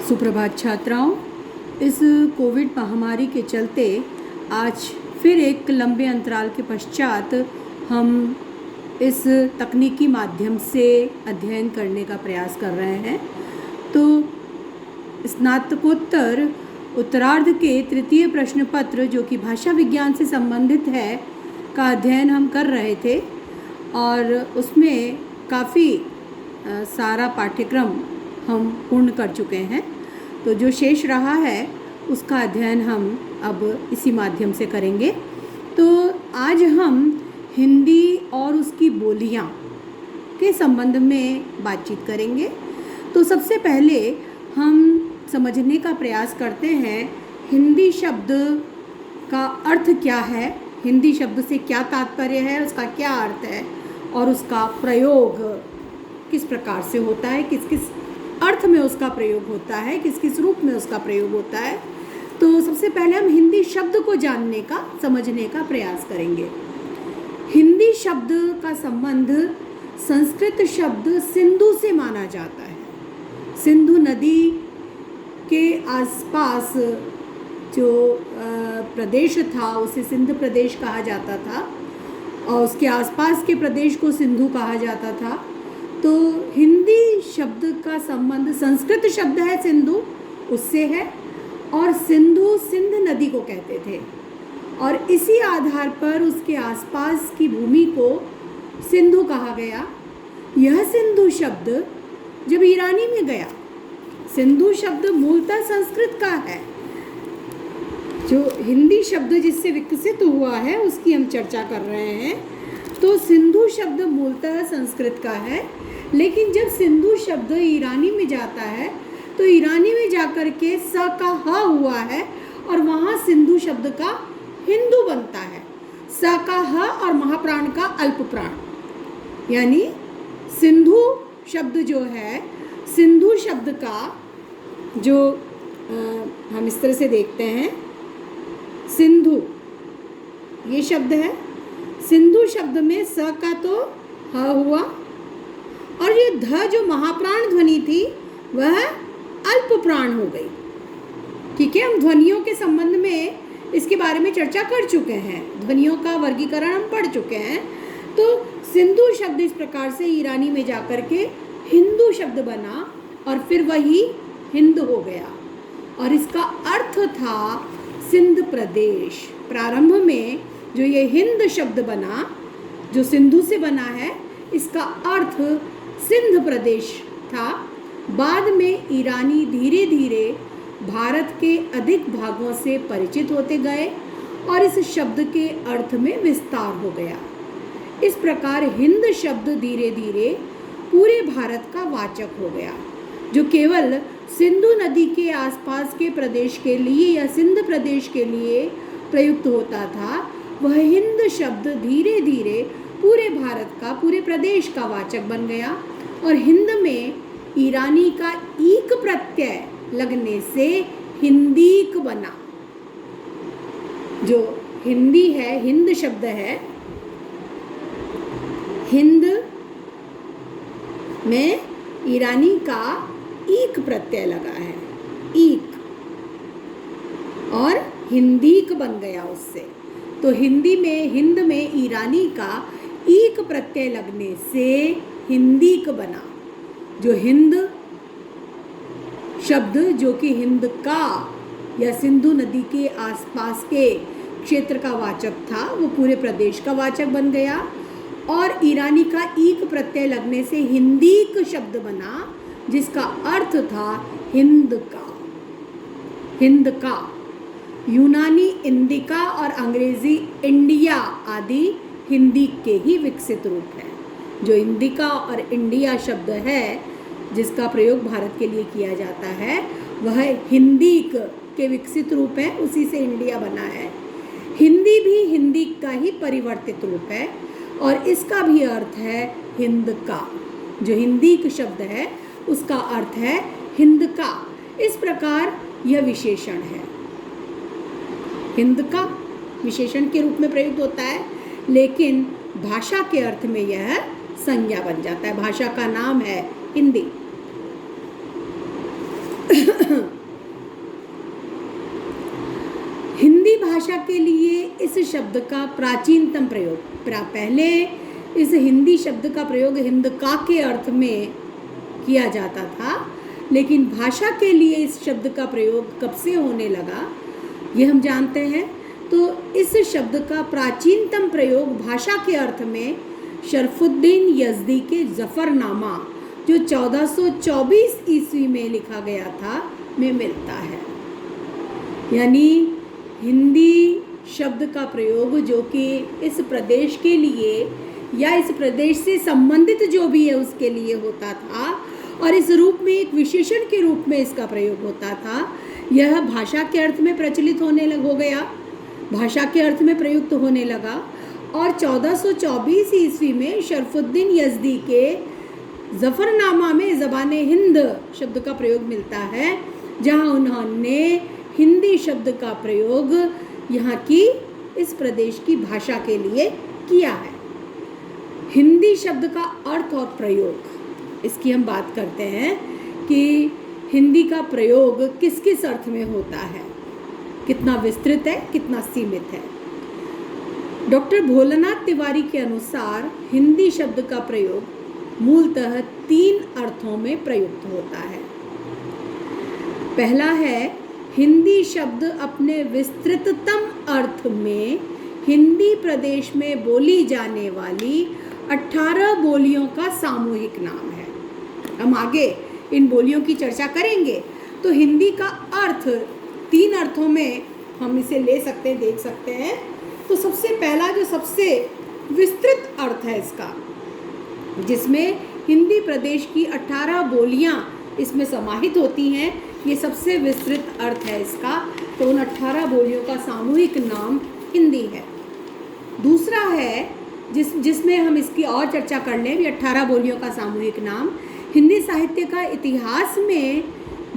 सुप्रभात छात्राओं। इस कोविड महामारी के चलते आज फिर एक लंबे अंतराल के पश्चात हम इस तकनीकी माध्यम से अध्ययन करने का प्रयास कर रहे हैं। तो स्नातकोत्तर उत्तरार्ध के तृतीय प्रश्न पत्र जो कि भाषा विज्ञान से संबंधित है का अध्ययन हम कर रहे थे और उसमें काफ़ी सारा पाठ्यक्रम हम पूर्ण कर चुके हैं। तो जो शेष रहा है उसका अध्ययन हम अब इसी माध्यम से करेंगे। तो आज हम हिंदी और उसकी बोलियां के संबंध में बातचीत करेंगे। तो सबसे पहले हम समझने का प्रयास करते हैं हिंदी शब्द का अर्थ क्या है, हिंदी शब्द से क्या तात्पर्य है, उसका क्या अर्थ है और उसका प्रयोग किस प्रकार से होता है, किस किस अर्थ में उसका प्रयोग होता है, किस किस रूप में उसका प्रयोग होता है। तो सबसे पहले हम हिंदी शब्द को जानने का, समझने का प्रयास करेंगे। हिंदी शब्द का संबंध संस्कृत शब्द सिंधु से माना जाता है। सिंधु नदी के आसपास जो प्रदेश था उसे सिंध प्रदेश कहा जाता था और उसके आसपास के प्रदेश को सिंधु कहा जाता था। तो हिंदी शब्द का संबंध संस्कृत शब्द है सिंधु, उससे है, और सिंधु सिंध नदी को कहते थे और इसी आधार पर उसके आसपास की भूमि को सिंधु कहा गया। यह सिंधु शब्द जब ईरानी में गया, सिंधु शब्द मूलतः संस्कृत का है। जो हिंदी शब्द जिससे विकसित हुआ है उसकी हम चर्चा कर रहे हैं। तो सिंधु शब्द मूलतः संस्कृत का है, लेकिन जब सिंधु शब्द ईरानी में जाता है तो ईरानी में जाकर के स का ह हुआ है और वहाँ सिंधु शब्द का हिंदू बनता है। स का ह और महाप्राण का अल्प प्राण, यानी सिंधु शब्द जो है, सिंधु शब्द का जो हम इस तरह से देखते हैं, सिंधु ये शब्द है, सिंधु शब्द में स का तो ह हुआ और ये ध जो महाप्राण ध्वनि थी वह अल्प प्राण हो गई। ठीक है, हम ध्वनियों के संबंध में इसके बारे में चर्चा कर चुके हैं, ध्वनियों का वर्गीकरण हम पढ़ चुके हैं। तो सिंधु शब्द इस प्रकार से ईरानी में जाकर के हिंदू शब्द बना और फिर वही हिंद हो गया और इसका अर्थ था सिंध प्रदेश। प्रारंभ में जो ये हिंद शब्द बना, जो सिंधु से बना है, इसका अर्थ सिंध प्रदेश था। बाद में ईरानी धीरे धीरे भारत के अधिक भागों से परिचित होते गए और इस शब्द के अर्थ में विस्तार हो गया। इस प्रकार हिंद शब्द धीरे धीरे पूरे भारत का वाचक हो गया। जो केवल सिंधु नदी के आसपास के प्रदेश के लिए या सिंध प्रदेश के लिए प्रयुक्त होता था, वह हिंद शब्द धीरे धीरे पूरे भारत का, पूरे प्रदेश का वाचक बन गया और हिंद में ईरानी का ईक प्रत्यय लगने से हिंदीक बना। जो हिंदी है, हिंद शब्द है, हिंद में ईरानी का ईक प्रत्यय लगा है, ईक, और हिंदीक बन गया उससे। तो हिंदी में, हिंद में ईरानी का ईक प्रत्यय लगने से हिंदीक बना। जो हिंद शब्द जो कि हिंद का या सिंधु नदी के आसपास के क्षेत्र का वाचक था, वो पूरे प्रदेश का वाचक बन गया और ईरानी का ईक प्रत्यय लगने से हिंदीक शब्द बना, जिसका अर्थ था हिंद का। हिंद का यूनानी इंडिका और अंग्रेजी इंडिया आदि हिंदी के ही विकसित रूप है। जो इंडिका और इंडिया शब्द है जिसका प्रयोग भारत के लिए किया जाता है, वह हिंदीक के विकसित रूप है, उसी से इंडिया बना है। हिंदी भी हिंदी का ही परिवर्तित रूप है और इसका भी अर्थ है हिंद का। जो हिंदीक शब्द है उसका अर्थ है हिंद का। इस प्रकार यह विशेषण है, हिंद का विशेषण के रूप में प्रयुक्त होता है, लेकिन भाषा के अर्थ में यह संज्ञा बन जाता है। भाषा का नाम है हिंदी। हिंदी भाषा के लिए इस शब्द का प्राचीनतम प्रयोग, पहले इस हिंदी शब्द का प्रयोग हिंदका के अर्थ में किया जाता था, लेकिन भाषा के लिए इस शब्द का प्रयोग कब से होने लगा ये हम जानते हैं। तो इस शब्द का प्राचीनतम प्रयोग भाषा के अर्थ में शरफुद्दीन यज़दी के ज़फ़रनामा जो 1424 ईस्वी में लिखा गया था में मिलता है। यानी हिंदी शब्द का प्रयोग जो कि इस प्रदेश के लिए या इस प्रदेश से संबंधित जो भी है उसके लिए होता था और इस रूप में एक विशेषण के रूप में इसका प्रयोग होता था, यह भाषा के अर्थ में प्रचलित हो गया, भाषा के अर्थ में प्रयुक्त होने लगा। और 1424 ईस्वी में शरफुद्दीन यज़दी के ज़फ़रनामा में ज़बाने हिंद शब्द का प्रयोग मिलता है, जहां उन्होंने हिंदी शब्द का प्रयोग यहाँ की इस प्रदेश की भाषा के लिए किया है। हिंदी शब्द का अर्थ और प्रयोग, इसकी हम बात करते हैं कि हिंदी का प्रयोग किस किस अर्थ में होता है, कितना विस्तृत है, कितना सीमित है। डॉक्टर भोलानाथ तिवारी के अनुसार हिंदी शब्द का प्रयोग मूलतः 3 अर्थों में प्रयुक्त होता है। पहला है, हिंदी शब्द अपने विस्तृततम अर्थ में हिंदी प्रदेश में बोली जाने वाली 18 बोलियों का सामूहिक नाम है। हम आगे इन बोलियों की चर्चा करेंगे। तो हिंदी का अर्थ 3 अर्थों में हम इसे ले सकते हैं, देख सकते हैं। तो सबसे पहला जो सबसे विस्तृत अर्थ है इसका, जिसमें हिंदी प्रदेश की 18 बोलियां इसमें समाहित होती हैं, ये सबसे विस्तृत अर्थ है इसका। तो उन 18 बोलियों का सामूहिक नाम हिंदी है। दूसरा है जिसमें हम इसकी और चर्चा कर लें, ये 18 बोलियों का सामूहिक नाम, हिंदी साहित्य का इतिहास में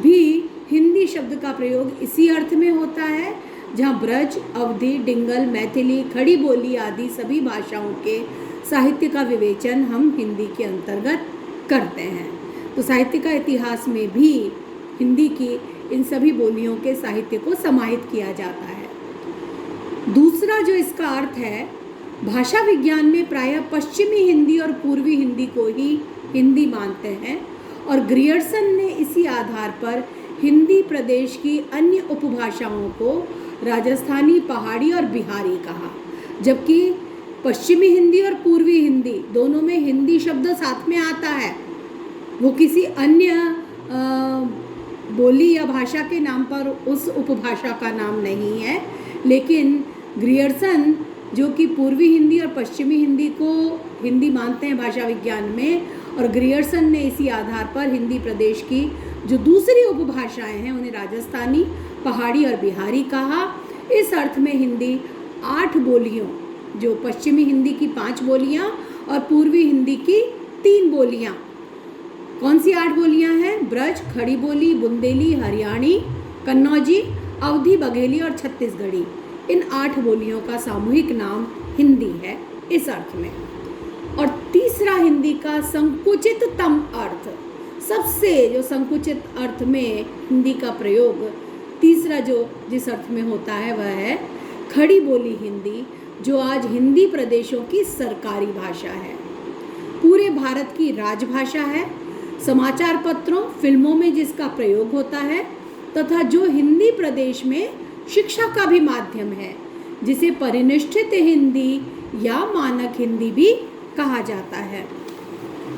भी हिंदी शब्द का प्रयोग इसी अर्थ में होता है, जहाँ ब्रज, अवधी, डिंगल, मैथिली, खड़ी बोली आदि सभी भाषाओं के साहित्य का विवेचन हम हिंदी के अंतर्गत करते हैं। तो साहित्य का इतिहास में भी हिंदी की इन सभी बोलियों के साहित्य को समाहित किया जाता है। दूसरा जो इसका अर्थ है, भाषा विज्ञान में प्रायः पश्चिमी हिंदी और पूर्वी हिंदी को ही हिंदी मानते हैं और ग्रियर्सन ने इसी आधार पर हिंदी प्रदेश की अन्य उपभाषाओं को राजस्थानी, पहाड़ी और बिहारी कहा, जबकि पश्चिमी हिंदी और पूर्वी हिंदी दोनों में हिंदी शब्द साथ में आता है, वो किसी अन्य बोली या भाषा के नाम पर उस उपभाषा का नाम नहीं है। लेकिन ग्रियर्सन जो कि पूर्वी हिंदी और पश्चिमी हिंदी को हिंदी मानते हैं भाषा विज्ञान में, और ग्रियर्सन ने इसी आधार पर हिंदी प्रदेश की जो दूसरी उपभाषाएं हैं उन्हें राजस्थानी, पहाड़ी और बिहारी कहा। इस अर्थ में हिंदी 8 बोलियों, जो पश्चिमी हिंदी की 5 बोलियां और पूर्वी हिंदी की 3 बोलियां, कौन सी 8 बोलियां हैं? ब्रज, खड़ी बोली, बुंदेली, हरियाणी, कन्नौजी, अवधी, बघेली और छत्तीसगढ़ी। इन 8 बोलियों का सामूहिक नाम हिंदी है इस अर्थ में। और तीसरा हिंदी का संकुचिततम अर्थ, सबसे जो संकुचित अर्थ में हिंदी का प्रयोग तीसरा जो जिस अर्थ में होता है वह है खड़ी बोली हिंदी, जो आज हिंदी प्रदेशों की सरकारी भाषा है, पूरे भारत की राजभाषा है, समाचार पत्रों, फिल्मों में जिसका प्रयोग होता है, तथा जो हिंदी प्रदेश में शिक्षा का भी माध्यम है, जिसे परिनिष्ठित हिंदी या मानक हिंदी भी कहा जाता है।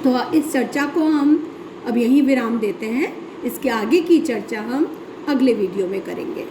तो इस चर्चा को हम अब यहीं विराम देते हैं। इसके आगे की चर्चा हम अगले वीडियो में करेंगे।